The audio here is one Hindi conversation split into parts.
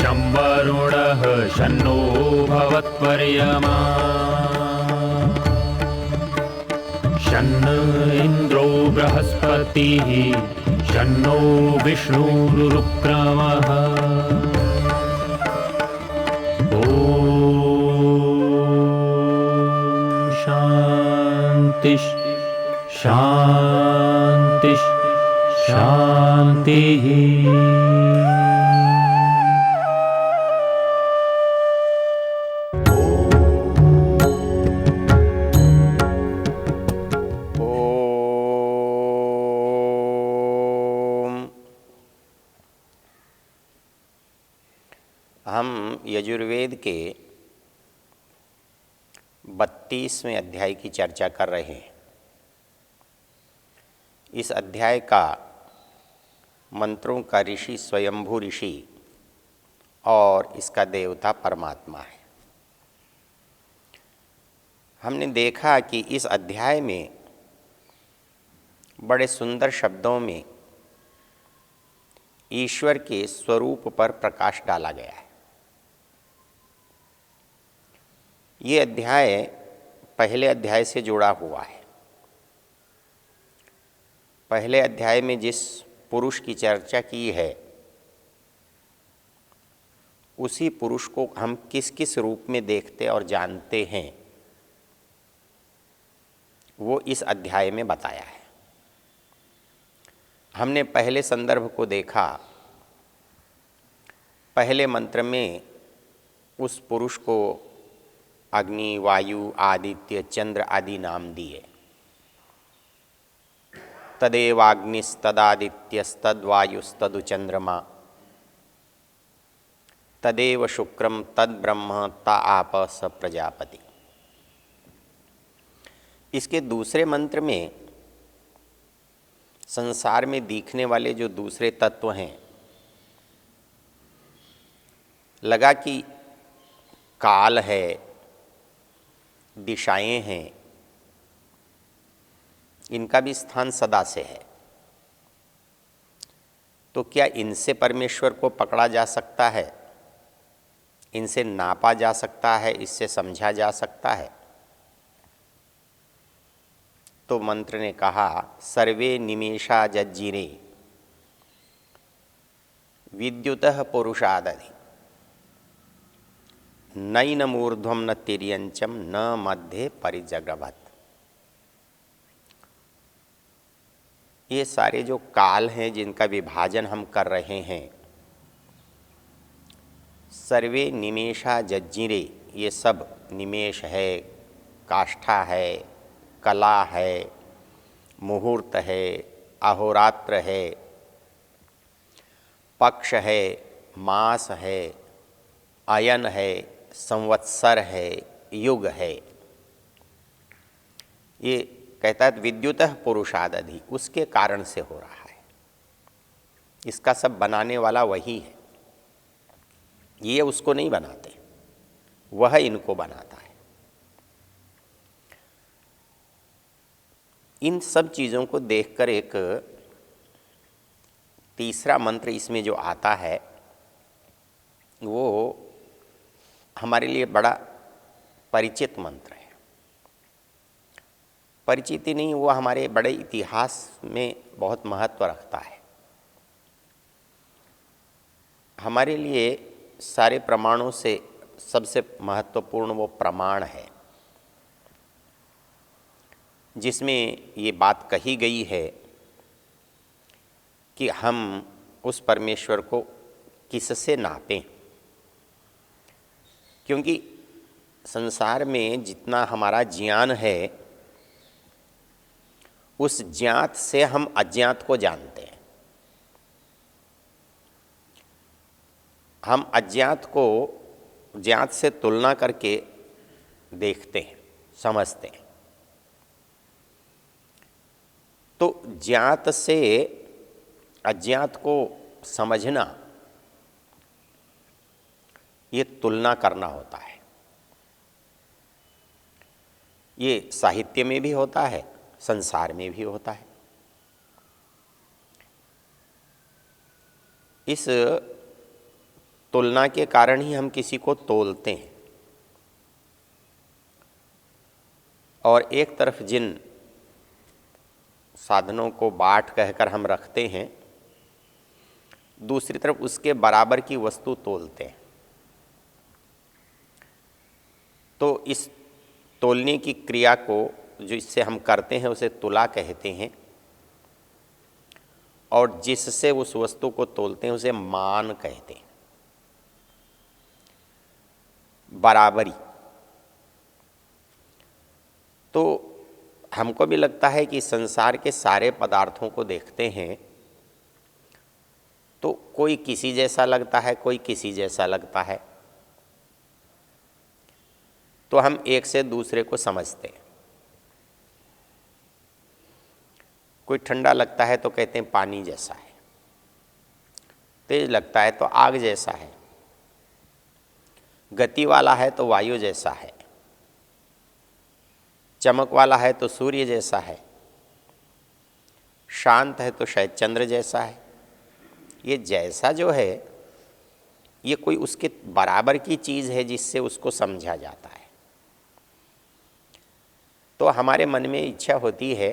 शं वरुणः शन्नो भवत्वर्यमा शन्न इन्द्रो बृहस्पतिः शन्नो विष्णुरुक्रमः ॐ शान्ति शान्ति शान्तिः। हम यजुर्वेद के 32वें अध्याय की चर्चा कर रहे हैं। इस अध्याय का मंत्रों का ऋषि स्वयंभू ऋषि और इसका देवता परमात्मा है। हमने देखा कि इस अध्याय में बड़े सुंदर शब्दों में ईश्वर के स्वरूप पर प्रकाश डाला गया है। ये अध्याय पहले अध्याय से जुड़ा हुआ है। पहले अध्याय में जिस पुरुष की चर्चा की है उसी पुरुष को हम किस किस रूप में देखते और जानते हैं वो इस अध्याय में बताया है। हमने पहले संदर्भ को देखा। पहले मंत्र में उस पुरुष को अग्नि, वायु, आदित्य, चंद्र आदि नाम दिए। तदेवाग्निस्तदादित्यस्तद्वायुस्तदु चंद्रमा तदेव शुक्रम तद्ब्रह्म ता आप स प्रजापति। इसके दूसरे मंत्र में संसार में दिखने वाले जो दूसरे तत्व हैं, लगा कि काल है, दिशाएं हैं, इनका भी स्थान सदा से है। तो क्या इनसे परमेश्वर को पकड़ा जा सकता है, इनसे नापा जा सकता है, इससे समझा जा सकता है? तो मंत्र ने कहा सर्वे निमेषा जज्जिरे विद्युतः पुरुषादधि नैनमूर्ध्वं न तिर्यंचम न मध्ये परिजग्रभत। ये सारे जो काल हैं जिनका विभाजन हम कर रहे हैं, सर्वे निमेषा जज्जिरे, ये सब निमेष है, काष्ठा है, कला है, मुहूर्त है, अहोरात्र है, पक्ष है, मास है, अयन है, संवत्सर है, युग है। ये कहता है विद्युतः पुरुषादधि, उसके कारण से हो रहा है। इसका सब बनाने वाला वही है, ये उसको नहीं बनाते, वह इनको बनाता है। इन सब चीज़ों को देखकर एक तीसरा मंत्र इसमें जो आता है वो हमारे लिए बड़ा परिचित मंत्र है। परिचित ही नहीं, वो हमारे बड़े इतिहास में बहुत महत्व रखता है। हमारे लिए सारे प्रमाणों से सबसे महत्वपूर्ण वो प्रमाण है जिसमें ये बात कही गई है कि हम उस परमेश्वर को किससे नापें। क्योंकि संसार में जितना हमारा ज्ञान है उस ज्ञात से हम अज्ञात को जानते हैं। हम अज्ञात को ज्ञात से तुलना करके देखते हैं, समझते हैं। तो ज्ञात से अज्ञात को समझना, ये तुलना करना होता है। ये साहित्य में भी होता है, संसार में भी होता है। इस तुलना के कारण ही हम किसी को तोलते हैं। और एक तरफ जिन साधनों को बाट कहकर हम रखते हैं, दूसरी तरफ उसके बराबर की वस्तु तोलते हैं। तो इस तोलने की क्रिया को जो इससे हम करते हैं उसे तुला कहते हैं, और जिससे उस वस्तु को तोलते हैं उसे मान कहते हैं, बराबरी। तो हमको भी लगता है कि संसार के सारे पदार्थों को देखते हैं तो कोई किसी जैसा लगता है, कोई किसी जैसा लगता है, तो हम एक से दूसरे को समझते हैं। कोई ठंडा लगता है तो कहते हैं पानी जैसा है, तेज लगता है तो आग जैसा है, गति वाला है तो वायु जैसा है, चमक वाला है तो सूर्य जैसा है, शांत है तो शायद चंद्र जैसा है। ये जैसा जो है ये कोई उसके बराबर की चीज़ है जिससे उसको समझा जाता है। तो हमारे मन में इच्छा होती है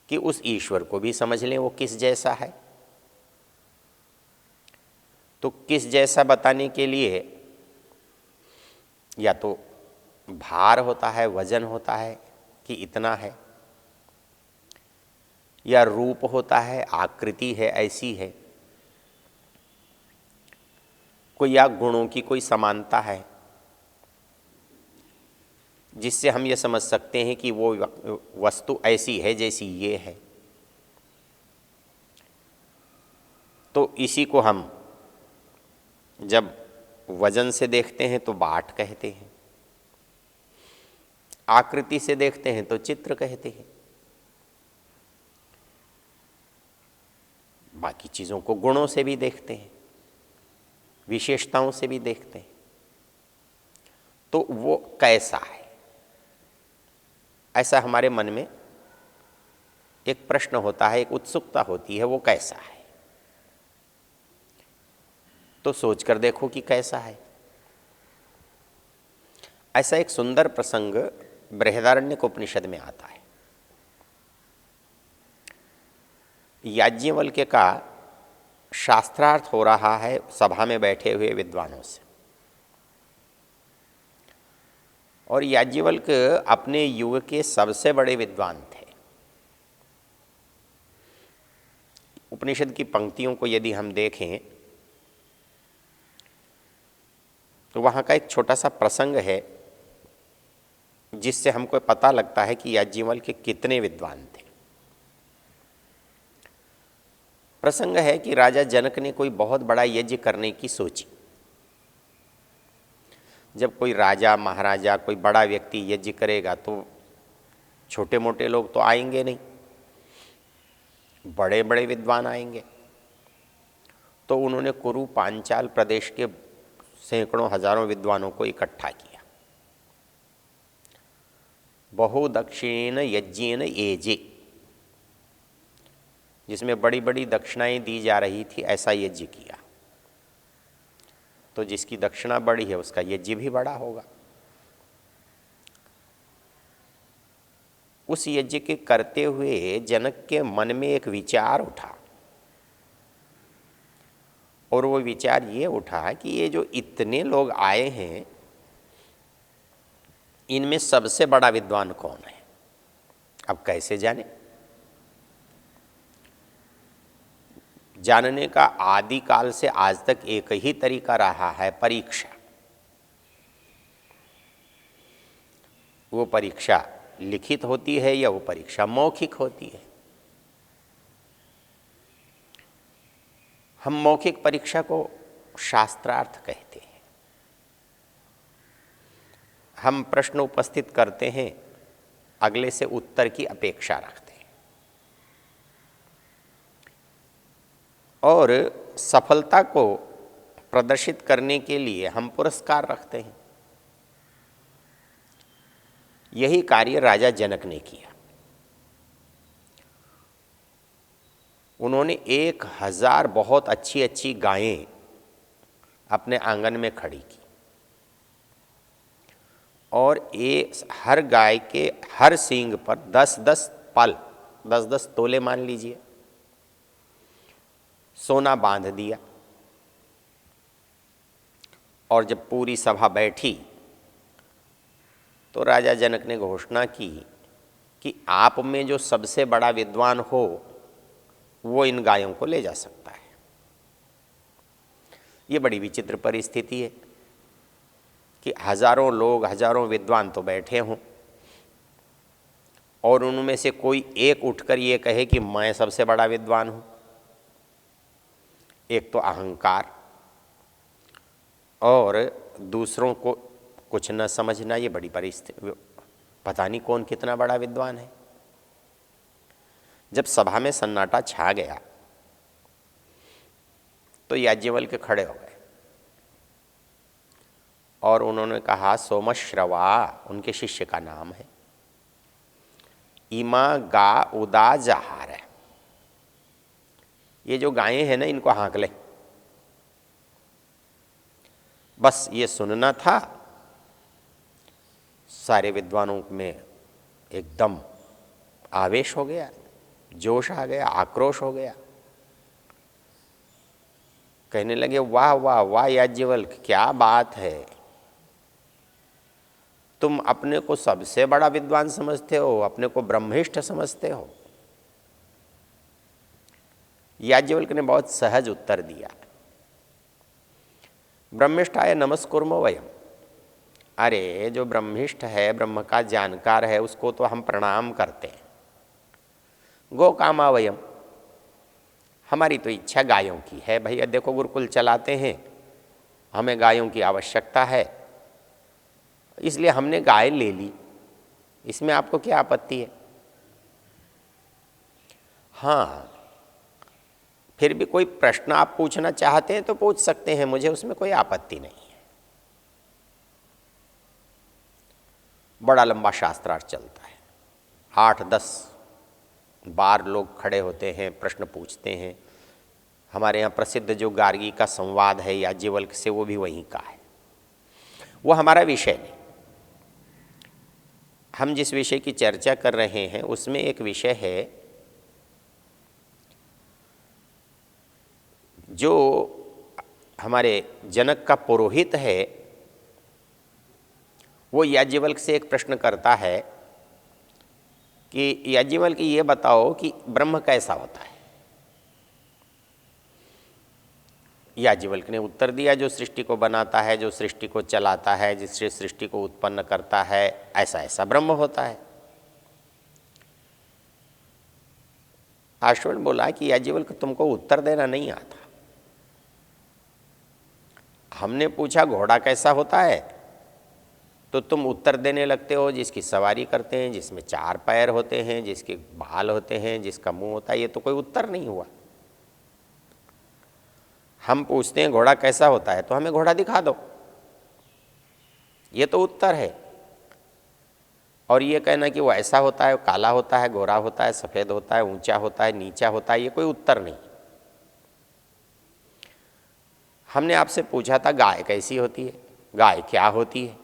कि उस ईश्वर को भी समझ लें, वो किस जैसा है। तो किस जैसा बताने के लिए या तो भार होता है, वजन होता है कि इतना है, या रूप होता है, आकृति है, ऐसी है, कोई या गुणों की कोई समानता है जिससे हम ये समझ सकते हैं कि वो वस्तु ऐसी है जैसी ये है। तो इसी को हम जब वजन से देखते हैं तो बाट कहते हैं, आकृति से देखते हैं तो चित्र कहते हैं, बाकी चीज़ों को गुणों से भी देखते हैं, विशेषताओं से भी देखते हैं। तो वो कैसा है, ऐसा हमारे मन में एक प्रश्न होता है, एक उत्सुकता होती है, वो कैसा है। तो सोच कर देखो कि कैसा है। ऐसा एक सुंदर प्रसंग बृहदारण्यक उपनिषद में आता है। याज्ञवल्क्य का शास्त्रार्थ हो रहा है सभा में बैठे हुए विद्वानों से, और याज्ञवल्क्य अपने युग के सबसे बड़े विद्वान थे। उपनिषद की पंक्तियों को यदि हम देखें तो वहाँ का एक छोटा सा प्रसंग है जिससे हमको पता लगता है कि याज्ञवल्क्य कितने विद्वान थे। प्रसंग है कि राजा जनक ने कोई बहुत बड़ा यज्ञ करने की सोची। जब कोई राजा महाराजा कोई बड़ा व्यक्ति यज्ञ करेगा तो छोटे मोटे लोग तो आएंगे नहीं, बड़े बड़े विद्वान आएंगे। तो उन्होंने कुरु पांचाल प्रदेश के सैकड़ों हजारों विद्वानों को इकट्ठा किया। बहुदक्षिणेन यज्ञेन एजे, जिसमें बड़ी बड़ी दक्षिणाएं दी जा रही थी, ऐसा यज्ञ किया। तो जिसकी दक्षिणा बड़ी है उसका यज्ञ भी बड़ा होगा। उस यज्ञ के करते हुए जनक के मन में एक विचार उठा, और वो विचार ये उठा कि ये जो इतने लोग आए हैं इनमें सबसे बड़ा विद्वान कौन है। अब कैसे जाने? जानने का आदिकाल से आज तक एक ही तरीका रहा है, परीक्षा। वो परीक्षा लिखित होती है या वो परीक्षा मौखिक होती है। हम मौखिक परीक्षा को शास्त्रार्थ कहते हैं। हम प्रश्न उपस्थित करते हैं, अगले से उत्तर की अपेक्षा रखते हैं, और सफलता को प्रदर्शित करने के लिए हम पुरस्कार रखते हैं। यही कार्य राजा जनक ने किया। उन्होंने 1000 बहुत अच्छी अच्छी गायें अपने आंगन में खड़ी की और हर गाय के हर सींग पर 10-10 पल, 10-10 तोले मान लीजिए, सोना बांध दिया। और जब पूरी सभा बैठी तो राजा जनक ने घोषणा की कि आप में जो सबसे बड़ा विद्वान हो वो इन गायों को ले जा सकता है। ये बड़ी विचित्र परिस्थिति है कि हजारों लोग, हजारों विद्वान तो बैठे हों और उनमें से कोई एक उठकर ये कहे कि मैं सबसे बड़ा विद्वान हूँ। एक तो अहंकार और दूसरों को कुछ न समझना, ये बड़ी परिस्थिति। पता नहीं कौन कितना बड़ा विद्वान है। जब सभा में सन्नाटा छा गया तो याज्ञवल्क्य खड़े हो गए और उन्होंने कहा, सोमश्रवा उनके शिष्य का नाम है, इमा गा उदा जहार है, ये जो गायें हैं ना इनको हाँक ले। बस ये सुनना था। सारे विद्वानों में एकदम आवेश हो गया, जोश आ गया, आक्रोश हो गया। कहने लगे, वाह वाह वाह याज्ञवल्क्य, क्या बात है, तुम अपने को सबसे बड़ा विद्वान समझते हो, अपने को ब्रह्मिष्ठ समझते हो। याज्ञवल्क्य ने बहुत सहज उत्तर दिया, ब्रह्मिष्ठाय नमस्कुर्मो वयम। अरे जो ब्रह्मिष्ठ है, ब्रह्म का जानकार है, उसको तो हम प्रणाम करते हैं। गो कामा वयम, हमारी तो इच्छा गायों की है। भैया देखो गुरुकुल चलाते हैं, हमें गायों की आवश्यकता है, इसलिए हमने गाय ले ली, इसमें आपको क्या आपत्ति है? हाँ, फिर भी कोई प्रश्न आप पूछना चाहते हैं तो पूछ सकते हैं, मुझे उसमें कोई आपत्ति नहीं है। बड़ा लंबा शास्त्रार्थ चलता है, 8-10 बार लोग खड़े होते हैं, प्रश्न पूछते हैं। हमारे यहाँ प्रसिद्ध जो गार्गी का संवाद है याज्ञवल्क्य से, वो भी वहीं का है। वो हमारा विषय नहीं। हम जिस विषय की चर्चा कर रहे हैं उसमें एक विषय है जो हमारे जनक का पुरोहित है, वो याज्ञवल्क्य से एक प्रश्न करता है कि याज्ञवल्क्य ये बताओ कि ब्रह्म कैसा होता है। याज्ञवल्क्य ने उत्तर दिया, जो सृष्टि को बनाता है, जो सृष्टि को चलाता है, जिससे सृष्टि को उत्पन्न करता है, ऐसा ऐसा ब्रह्म होता है। आश्वर्ण बोला कि याज्ञवल्क्य तुमको उत्तर देना नहीं आता। हमने पूछा घोड़ा कैसा होता है तो तुम उत्तर देने लगते हो जिसकी सवारी करते हैं, जिसमें 4 पैर होते हैं, जिसके बाल होते हैं, जिसका मुंह होता है। ये तो कोई उत्तर नहीं हुआ। हम पूछते हैं घोड़ा कैसा होता है तो हमें घोड़ा दिखा दो, ये तो उत्तर है। और ये कहना कि वो ऐसा होता है, काला होता है, गोरा होता है, सफ़ेद होता है, ऊंचा होता है, नीचा होता है, ये कोई उत्तर नहीं। हमने आपसे पूछा था गाय कैसी होती है, गाय क्या होती है।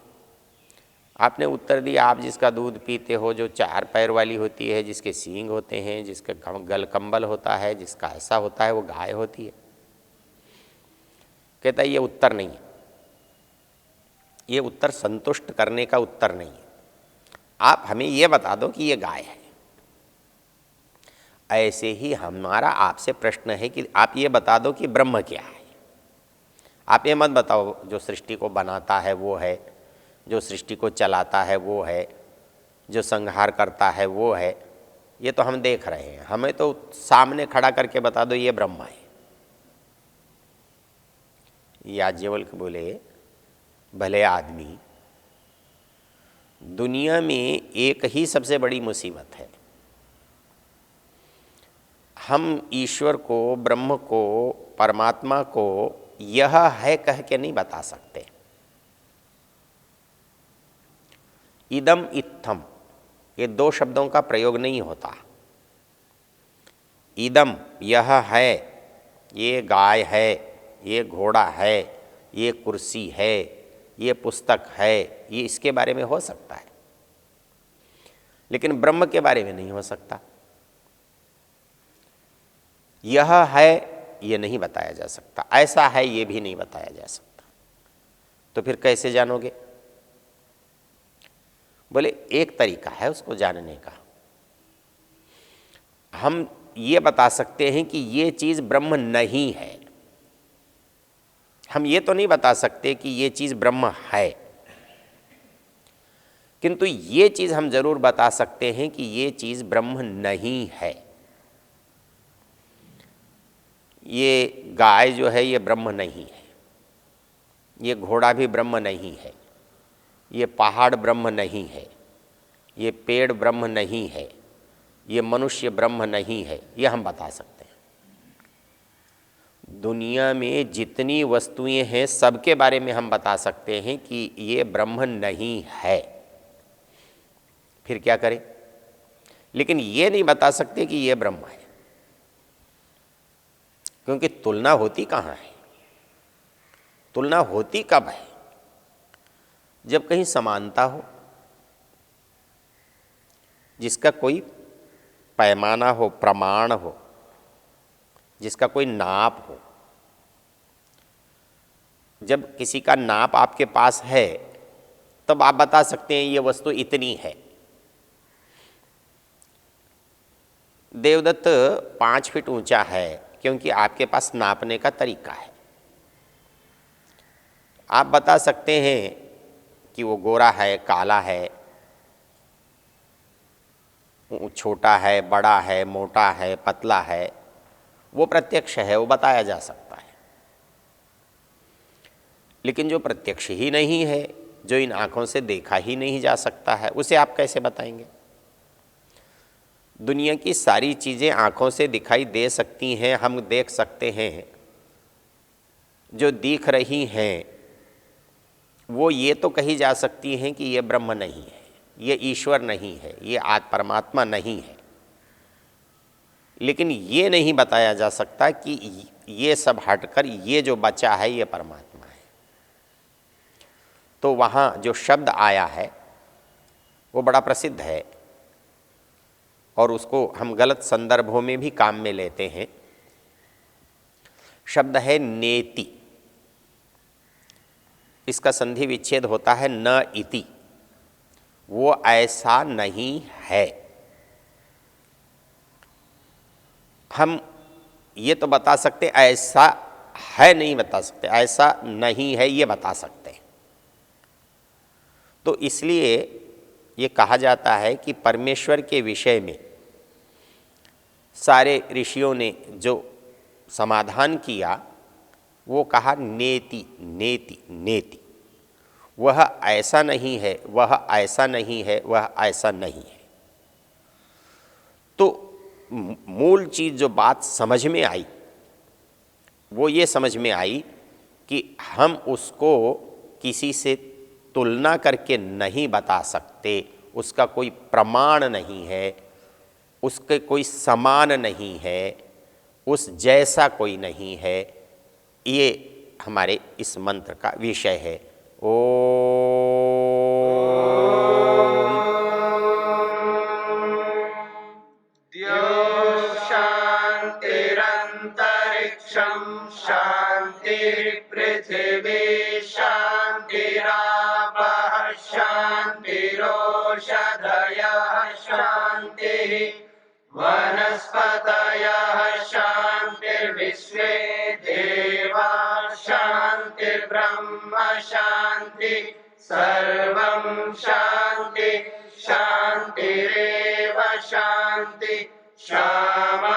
आपने उत्तर दिया, आप जिसका दूध पीते हो, जो 4 पैर वाली होती है, जिसके सींग होते हैं, जिसका गल कंबल होता है, जिसका ऐसा होता है, वो गाय होती है। कहता है ये उत्तर नहीं है, ये उत्तर संतुष्ट करने का उत्तर नहीं है। आप हमें ये बता दो कि ये गाय है। ऐसे ही हमारा आपसे प्रश्न है कि आप ये बता दो कि ब्रह्म क्या है। आप ये मत बताओ जो सृष्टि को बनाता है वो है, जो सृष्टि को चलाता है वो है, जो संहार करता है वो है। ये तो हम देख रहे हैं, हमें तो सामने खड़ा करके बता दो ये ब्रह्म है। याज्ञवल्क्य बोले, भले आदमी, दुनिया में एक ही सबसे बड़ी मुसीबत है, हम ईश्वर को, ब्रह्म को, परमात्मा को यह है कह के नहीं बता सकते। इदम इत्थम, ये 2 शब्दों का प्रयोग नहीं होता। इदम यह है, ये गाय है, ये घोड़ा है, ये कुर्सी है, ये पुस्तक है, ये इसके बारे में हो सकता है, लेकिन ब्रह्म के बारे में नहीं हो सकता। यह है ये नहीं बताया जा सकता, ऐसा है ये भी नहीं बताया जा सकता। तो फिर कैसे जानोगे? बोले एक तरीका है उसको जानने का। हम ये बता सकते हैं कि ये चीज़ ब्रह्म नहीं है। हम ये तो नहीं बता सकते कि ये चीज़ ब्रह्म है, किंतु ये चीज़ हम जरूर बता सकते हैं कि ये चीज़ ब्रह्म नहीं है। ये गाय जो है ये ब्रह्म नहीं है, ये घोड़ा भी ब्रह्म नहीं है, ये पहाड़ ब्रह्म नहीं है, ये पेड़ ब्रह्म नहीं है, ये मनुष्य ब्रह्म नहीं है, ये हम बता सकते हैं। दुनिया में जितनी वस्तुएं हैं सबके बारे में हम बता सकते हैं कि ये ब्रह्म नहीं है। फिर क्या करें? लेकिन ये नहीं बता सकते कि ये ब्रह्म है, क्योंकि तुलना होती कहाँ है? तुलना होती कब है? जब कहीं समानता हो, जिसका कोई पैमाना हो, प्रमाण हो, जिसका कोई नाप हो। जब किसी का नाप आपके पास है तब आप बता सकते हैं ये वस्तु इतनी है। देवदत्त 5 फीट ऊंचा है क्योंकि आपके पास नापने का तरीका है। आप बता सकते हैं कि वो गोरा है, काला है, छोटा है, बड़ा है, मोटा है, पतला है, वो प्रत्यक्ष है, वो बताया जा सकता है। लेकिन जो प्रत्यक्ष ही नहीं है, जो इन आँखों से देखा ही नहीं जा सकता है, उसे आप कैसे बताएंगे? दुनिया की सारी चीज़ें आँखों से दिखाई दे सकती हैं, हम देख सकते हैं। जो दिख रही हैं वो ये तो कही जा सकती हैं कि ये ब्रह्म नहीं है, ये ईश्वर नहीं है, ये परमात्मा नहीं है। लेकिन ये नहीं बताया जा सकता कि ये सब हटकर ये जो बचा है ये परमात्मा है। तो वहाँ जो शब्द आया है वो बड़ा प्रसिद्ध है और उसको हम गलत संदर्भों में भी काम में लेते हैं। शब्द है नेति। इसका संधि विच्छेद होता है न इति। वो ऐसा नहीं है। हम ये तो बता सकते, ऐसा है नहीं बता सकते, ऐसा नहीं है ये बता सकते हैं। तो इसलिए ये कहा जाता है कि परमेश्वर के विषय में सारे ऋषियों ने जो समाधान किया वो कहा नेति नेति नेति। वह ऐसा नहीं है, वह ऐसा नहीं है, वह ऐसा नहीं है। तो मूल चीज़ जो बात समझ में आई वो ये समझ में आई कि हम उसको किसी से तुलना करके नहीं बता सकते, उसका कोई प्रमाण नहीं है, उसके कोई समान नहीं है, उस जैसा कोई नहीं है। ये हमारे इस मंत्र का विषय है। शांतिरंतरिक्षं शांतिर्पृथिवी शांतिरापः शांतिरोषधयः शांतिः वनस्पतयः शांतिर्विश्वे देवा शांतिर्ब्रह्म शांति सर्वं शांति शांतिरेव शांति शामा